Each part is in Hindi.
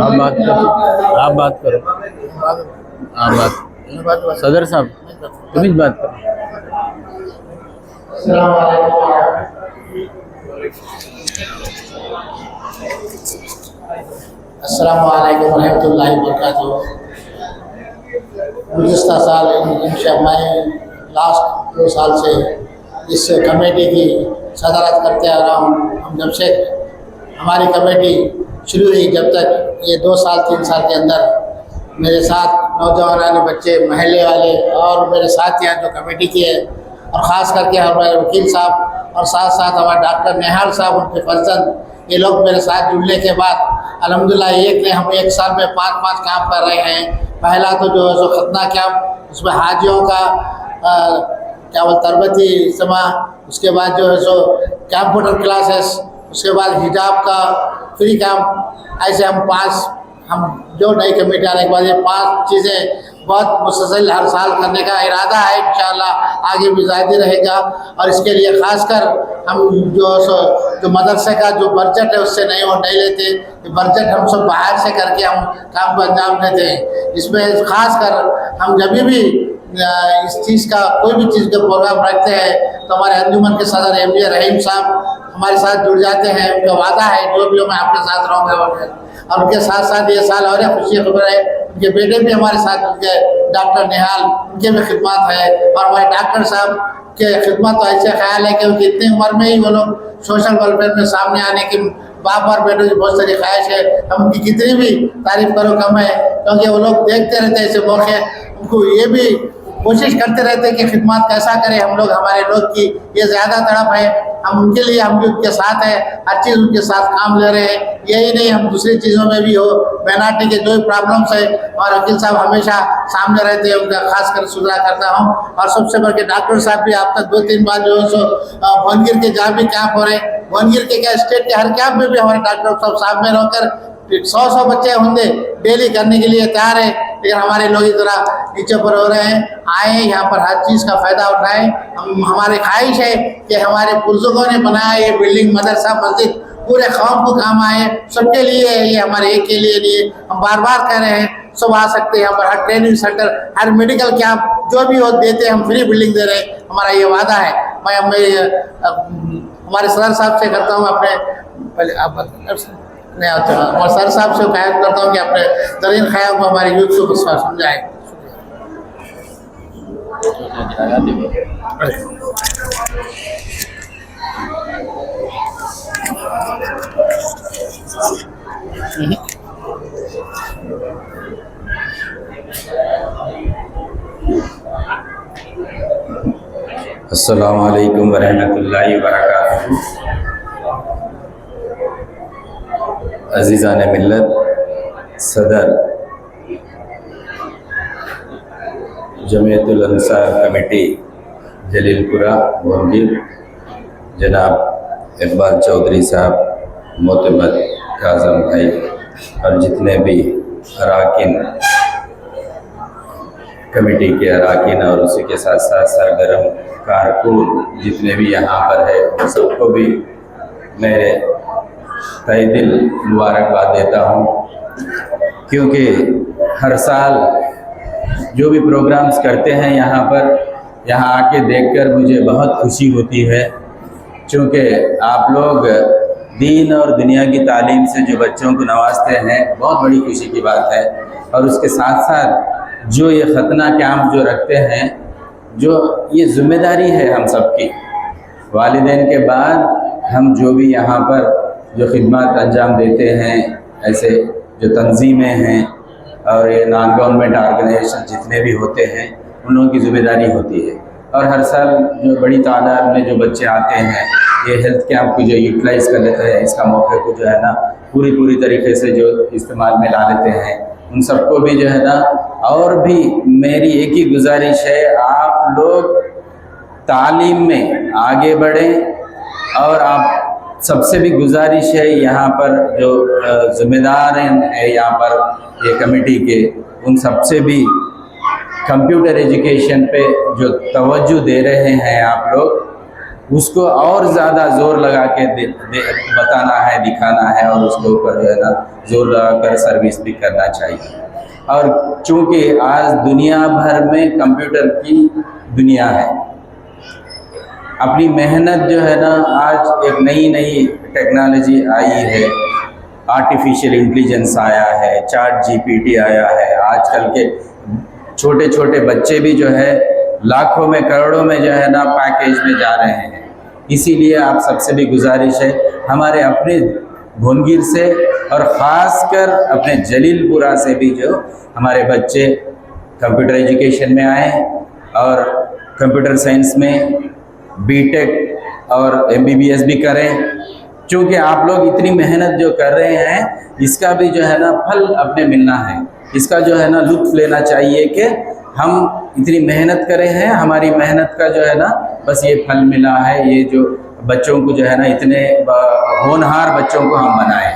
आप बात करो। आप बात सदर साहब तुम्हें बात करो। अस्सलाम वालेकुम रहमतुल्लाहि व बरकातुहू। गुज़िश्ता साल इंशाअल्लाह मैं लास्ट 2 साल से इस कमेटी की सदारत करते आ रहा हूँ। हम जब से हमारी कमेटी शुरू हुई, जब तक ये 2 साल 3 साल के अंदर मेरे साथ नौजवान बच्चे, महल्ले वाले और मेरे साथियाँ जो कमेटी के हैं, और ख़ास करके हमारे वकील साहब और साथ साथ हमारे डॉक्टर निहाल साहब, उनके फर्जंद, ये लोग मेरे साथ जुड़ने के बाद अल्हम्दुलिल्लाह हम 1 साल में 5 कैंप कर रहे हैं। पहला तो जो है सो खतना कैंप, उसमें हाजियों का क्या बोल तरबती इज्तिमा, उसके बाद जो है सो कंप्यूटर क्लासेस, उसके बाद हिजाब का फ्री कैंप। ऐसे हम जो नई कमेटी आने के बाद ये 5 चीज़ें बहुत मुसलसल हर साल करने का इरादा है। इंशाअल्लाह आगे भी जारी रहेगा। और इसके लिए ख़ासकर हम जो मदरसे का जो बजट है उससे नहीं लेते, बजट हम सब बाहर से करके हम काम को अंजाम देते हैं। इसमें ख़ासकर हम जब भी इस चीज़ का कोई भी चीज़ का प्रोग्राम रखते हैं तो हमारे अंजुमन के सदर MJ रहीम साहब हमारे साथ जुड़ जाते हैं। उनका वादा है जो भी हो मैं आपके साथ रहूँगा। और उनके साथ साथ ये साल और खुशी खबर है, उनके बेटे भी हमारे साथ, उनके डॉक्टर निहाल, उनके भी खिदमत है। और हमारे डॉक्टर साहब के खिदमत तो ऐसे ख्याल है कि उनकी इतनी उम्र में ही वो लोग सोशल वेलफेयर में सामने आने की बाप और बेटों की बहुत सारी ख्वाहिश है। हम उनकी कितनी भी तारीफ करो कम है, क्योंकि वो लोग देखते रहते हैं ऐसे मौके, उनको ये भी कोशिश करते रहते हैं कि खिदमत कैसा करें हम लोग, हमारे लोग की ये ज़्यादा तड़प है। हम उनके लिए, हम भी उनके साथ हैं, हर चीज़ उनके साथ काम ले रहे हैं। यही नहीं, हम दूसरी चीज़ों में भी हो, माइनॉरिटी के जो प्रॉब्लम्स है और वकील साहब हमेशा सामने रहते हैं, उनका खास कर सुधार करता हूँ। और सबसे बढ़ के डॉक्टर साहब भी आप तक 2-3 बार जो है सो भुवनगिर के जहाँ भी कैंप हो रहे हैं, भुवनगिर के क्या स्टेट के हर कैंप में भी हमारे डॉक्टर साहब सामने रहकर 100 बच्चे होंगे डेली करने के लिए तैयार है। लेकिन हमारे लोग इतना नीचे पर हो रहे हैं, आए यहाँ पर हर चीज़ का फ़ायदा उठाएं। हमारी ख्वाहिश है कि हमारे बुजुर्गों ने बनाया ये बिल्डिंग, मदरसा, मस्जिद पूरे कौम को काम आए, सबके लिए है, ये हमारे एक के लिए नहीं है। हम बार बार कह रहे हैं सब आ सकते हैं यहाँ पर, हर ट्रेनिंग सेंटर, हर मेडिकल कैंप जो भी हो देते हैं, हम फ्री बिल्डिंग दे रहे हैं, हमारा ये वादा है। मैं हमारे सर साहब से करता हूँ, अपने पहले आप नहीं आता, और सर साहब से ख्याल करता हूँ कि अपने तरीन ख्याल को हमारे यूथ को समझाएं। अस्सलामु अलैकुम वरहमतुल्लाहि वबरकातुहू। अज़ीज़ान मिल्लत, सदर जमीयतुल अंसार कमेटी जलीलपुरा भुवनगिर जनाब इकबाल चौधरी साहब, मोतमद काज़म भाई और जितने भी अराकीन, कमेटी के अराकीन और उसी के साथ साथ सरगर्म कारकुन जितने भी यहाँ पर है, सबको भी मेरे तहे दिल मुबारकबाद देता हूँ। क्योंकि हर साल जो भी प्रोग्राम्स करते हैं यहाँ पर, यहाँ आके देखकर मुझे बहुत खुशी होती है। क्योंकि आप लोग दीन और दुनिया की तालीम से जो बच्चों को नवाजते हैं, बहुत बड़ी खुशी की बात है। और उसके साथ साथ जो ये खतना कैंप जो रखते हैं, जो ये ज़िम्मेदारी है हम सबकी, वालिदैन के बाद हम जो भी यहाँ पर जो खिदमत अंजाम देते हैं, ऐसे जो तंजीमें हैं और ये नॉन गवर्नमेंट ऑर्गेनाइजेशन जितने भी होते हैं, उन लोगों की ज़िम्मेदारी होती है। और हर साल जो बड़ी तादाद में जो बच्चे आते हैं, ये हेल्थ कैंप को जो यूटिलाइज़ कर लेते हैं, इसका मौके को जो है ना पूरी तरीके से जो इस्तेमाल में ला लेते हैं, उन सबको भी जो है ना, और भी मेरी एक ही गुजारिश है, आप लोग तालीम में आगे बढ़ें। और आप सबसे भी गुजारिश है, यहाँ पर जो ज़िम्मेदार हैं यहाँ पर ये कमेटी के, उन सबसे भी कंप्यूटर एजुकेशन पे जो तवज्जो दे रहे हैं आप लोग, उसको और ज़्यादा ज़ोर लगा के बताना है, दिखाना है, और उसके ऊपर जो है ना ज़ोर लगा कर सर्विस भी करना चाहिए। और चूँकि आज दुनिया भर में कंप्यूटर की दुनिया है, अपनी मेहनत जो है ना, आज एक नई टेक्नोलॉजी आई है, आर्टिफिशियल इंटेलिजेंस आया है, चैट जीपीटी आया है। आजकल के छोटे छोटे बच्चे भी जो है लाखों में करोड़ों में जो है ना पैकेज में जा रहे हैं। इसीलिए आप सबसे भी गुजारिश है, हमारे अपने भुनगिर से और ख़ासकर अपने जलीलपुरा से भी जो हमारे बच्चे कंप्यूटर एजुकेशन में आए और कंप्यूटर साइंस में बीटेक और एमबीबीएस भी करें। क्योंकि आप लोग इतनी मेहनत जो कर रहे हैं, इसका भी जो है ना फल अपने मिलना है। इसका जो है ना लुत्फ़ लेना चाहिए कि हम इतनी मेहनत करे हैं, हमारी मेहनत का जो है ना बस ये फल मिला है। ये जो बच्चों को जो है ना इतने होनहार बच्चों को हम बनाएं,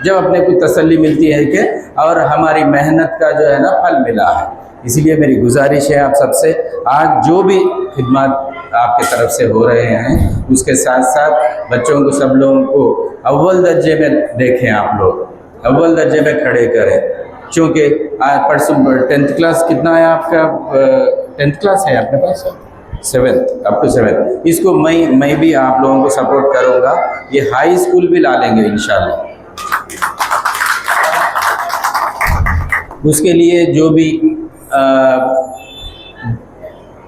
जब अपने को तसल्ली मिलती है कि और हमारी मेहनत का जो है ना फल मिला है। इसलिए मेरी गुजारिश है आप सबसे, आज जो भी खिदमत आपके तरफ से हो रहे हैं, उसके साथ साथ बच्चों को, सब लोगों को अव्वल दर्जे में देखें, आप लोग अव्वल दर्जे में खड़े करें। क्योंकि आज परसों 10th क्लास कितना है आपका? 10th क्लास है आपके पास? 7th, up to 7th। इसको मैं भी आप लोगों को सपोर्ट करूँगा। ये हाई स्कूल भी ला लेंगे इंशाल्लाह। उसके लिए जो भी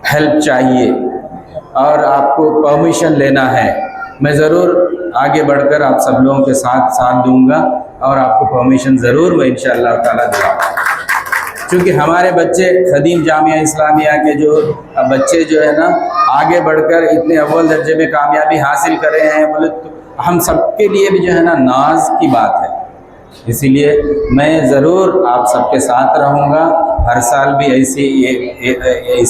हेल्प चाहिए और आपको परमिशन लेना है, मैं ज़रूर आगे बढ़कर आप सब लोगों के साथ दूंगा और आपको परमिशन ज़रूर मैं इंशाअल्लाह ताला दूँगा। क्योंकि हमारे बच्चे खदीम जामिया इस्लामिया के जो बच्चे जो है ना आगे बढ़कर इतने अव्वल दर्जे में कामयाबी हासिल कर रहे हैं, बोले तो हम सबके लिए भी जो है ना नाज की बात है। इसीलिए मैं ज़रूर आप सबके साथ रहूँगा। हर साल भी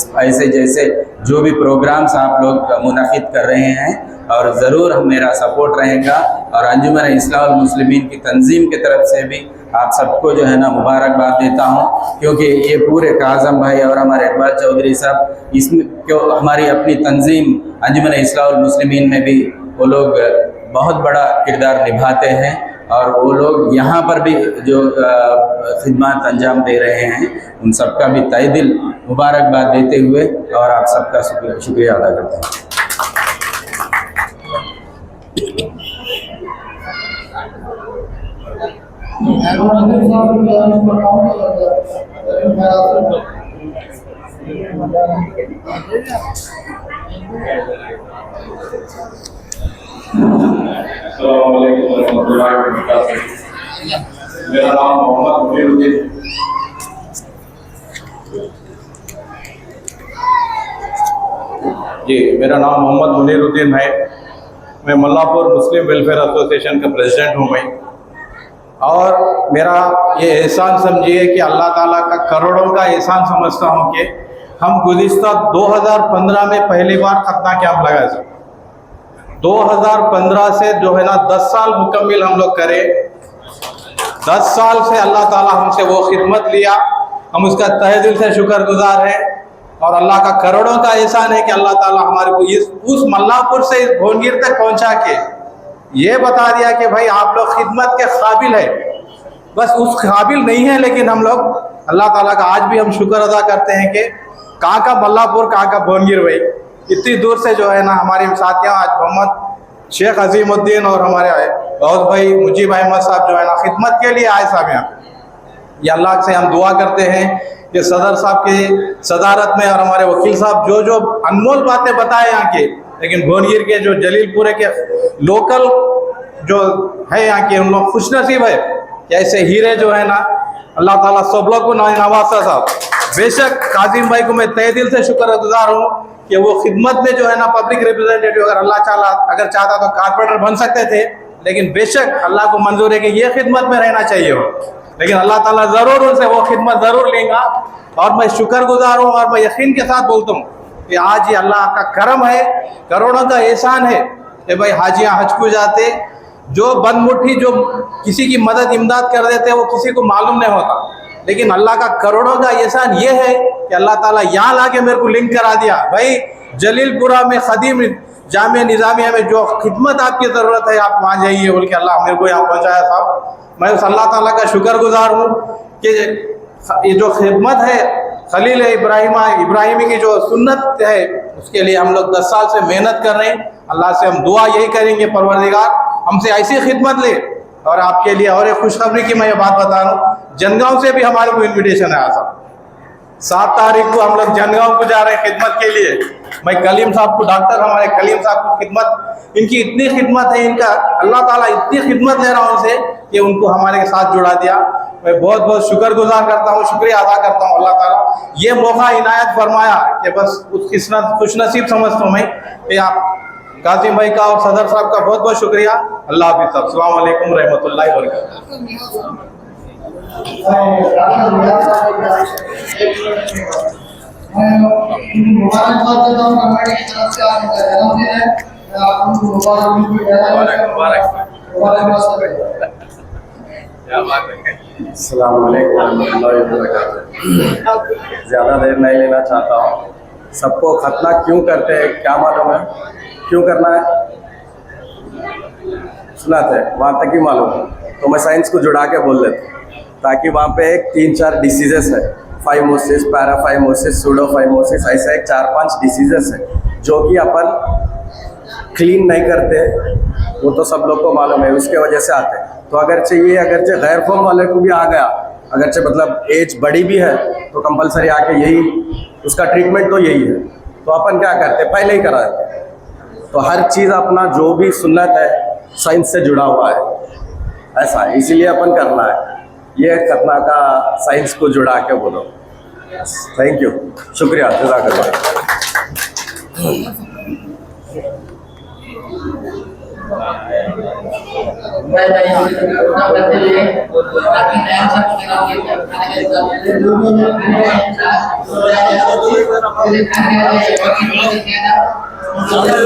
ऐसे जैसे जो भी प्रोग्राम्स आप लोग मुनक़िद कर रहे हैं, और ज़रूर हम मेरा सपोर्ट रहेगा। और अंजुमन इस्लाह वल मुस्लिमीन की तंजीम की तरफ से भी आप सबको जो है ना मुबारकबाद देता हूँ। क्योंकि ये पूरे काज़म भाई और हमारे इकबाल चौधरी साहब, इसमें क्यों हमारी अपनी तंजीम अंजुमन इस्लाह वल मुस्लिमीन में भी वो लोग बहुत बड़ा किरदार निभाते हैं। और वो लोग यहाँ पर भी जो खिदमत अंजाम दे रहे हैं, उन सबका भी तहे दिल मुबारकबाद देते हुए और आप सबका शुक्रिया अदा करता हूँ। मेरा नाम मोहम्मद मुनीरुद्दीन। जी, मेरा नाम मोहम्मद मुनीरुद्दीन है। मैं मल्लापुर मुस्लिम वेलफेयर एसोसिएशन का प्रेसिडेंट हूँ मैं। और मेरा ये एहसान समझिए कि अल्लाह ताला का करोड़ों का एहसान समझता हूँ कि हम गुज़िश्ता 2015 में पहली बार खतना कैंप लगाए थे। 2015 से जो है ना 10 साल मुकम्मिल हम लोग करें। 10 साल से अल्लाह ताला हमसे वो खिदमत लिया, हम उसका तहे दिल से शुक्रगुजार हैं। और अल्लाह का करोड़ों का एहसान है कि अल्लाह ताला हमारे को उस मल्लापुर से इस भोनगिर तक पहुंचा के ये बता दिया कि भाई आप लोग खिदमत के काबिल है। बस उस काबिल नहीं है, लेकिन हम लोग अल्लाह ताला का आज भी हम शुक्र अदा करते हैं कि कहाँ का मल्लापुर, कहाँ का भोनगिर भाई, इतनी दूर से जो है ना हमारे साथियों, आज मोहम्मद शेख अजीमुद्दीन और हमारे बहुत भाई मुजीब अहमद साहब जो है ना खिदमत के लिए आए साहब यहाँ। ये अल्लाह से हम दुआ करते हैं कि सदर साहब की सदारत में और हमारे वकील साहब जो अनमोल बातें बताए यहाँ के, लेकिन भोनगिर के जो जलीलपुरे के लोकल जो है यहाँ के, उन लोग खुश नसीब है कि ऐसे हीरे जो है ना अल्लाह ताला सब लोग को नवाजा साहब। बेशक काजिम भाई को मैं तहे दिल से शुक्रगुजार हूँ कि वो खिदमत में जो है ना पब्लिक रिप्रेजेंटेटिव, अगर अल्लाह चाहता तो कारपोरेटर बन सकते थे, लेकिन बेशक अल्लाह को मंजूर है कि ये खिदमत में रहना चाहिए हो। लेकिन अल्लाह ताला ज़रूर उनसे वो खिदमत ज़रूर लेगा। और मैं शुक्रगुजार हूँ और मैं यकीन के साथ बोलता हूँ कि आज ये अल्लाह का करम है, करोड़ों का एहसान है कि भाई हाजियाँ हज को जाते, जो बदमुट्ठी जो किसी की मदद इमदाद कर देते वो किसी को मालूम नहीं होता, लेकिन अल्लाह का करोड़ों का एहसान ये है कि अल्लाह ताला यहाँ ला के मेरे को लिंक करा दिया। भाई जलीलपुरा में खदीम जामिया निज़ामिया में जो खिदमत आपकी ज़रूरत है, आप वहाँ जाइए बोल के अल्लाह मेरे को यहाँ पहुँचाया साहब। मैं उस अल्लाह ताला का शुक्रगुजार हूँ कि ये जो खिदमत है खलील इब्राहिमी की जो सुन्नत है उसके लिए हम लोग 10 साल से मेहनत कर रहे हैं। अल्लाह से हम दुआ यही करेंगे, परवरदिगार हमसे ऐसी खिदमत ले। और आपके लिए और एक खुशखबरी की मैं ये बात बता रहा हूँ, जनगांव से भी हमारे को इन्विटेशन है। आसा 7 तारीख को हम लोग जनगांव को जा रहे हैं खिदमत के लिए। मैं कलीम साहब को, डॉक्टर हमारे कलीम साहब को खिदमत, इनकी इतनी खिदमत है, इनका अल्लाह ताला इतनी खिदमत ले रहा हूँ उनसे कि उनको हमारे साथ जुड़ा दिया। मैं बहुत बहुत शुक्रगुजार करता हूँ, शुक्रिया अदा करता हूँ। अल्लाह ताला ये मौका इनायत फरमाया कि बस उसकी खुशनसीब समझता हूँ मैं कि आप कासिम भाई का और सदर साहब का बहुत बहुत शुक्रिया। अल्लाह हाफिज़ साहब, अस्सलाम वालेकुम रहमतुल्लाहि व बरकातहू। मुबारकबाद देता हूँ हमारी तरफ से, आपका जन्मदिन है, आपको अस्सलाम वालेकुम रहमतुल्लाहि व बरकातहू। ज़्यादा देर नहीं लेना चाहता हूँ। सबको खतना क्यों करते हैं, क्या मालूम है क्यों करना है? सुना थे वहाँ तक ही मालूम, तो मैं साइंस को जुड़ा के बोल देता हूँ ताकि वहाँ पे एक 3-4 डिसीजेस है, फाइमोसिस, पैराफाइमोसिस, सूडोफाइमोसिस, ऐसा एक 4-5 डिसीजेस है जो कि अपन क्लीन नहीं करते, वो तो सब लोग को मालूम है, उसके वजह से आते हैं। तो अगरचे गैर फॉर्म वाले को भी आ गया, अगरचे मतलब एज बड़ी भी है तो कंपलसरी आके यही उसका ट्रीटमेंट तो यही है। तो अपन क्या करते, पहले ही करा देते। तो हर चीज़ अपना जो भी सुन्नत है साइंस से जुड़ा हुआ है, ऐसा है, इसीलिए अपन करना है। ये खतना का साइंस को जुड़ा के बोलो। थैंक यू, शुक्रिया, जज़ाकल्लाह। Bye bye.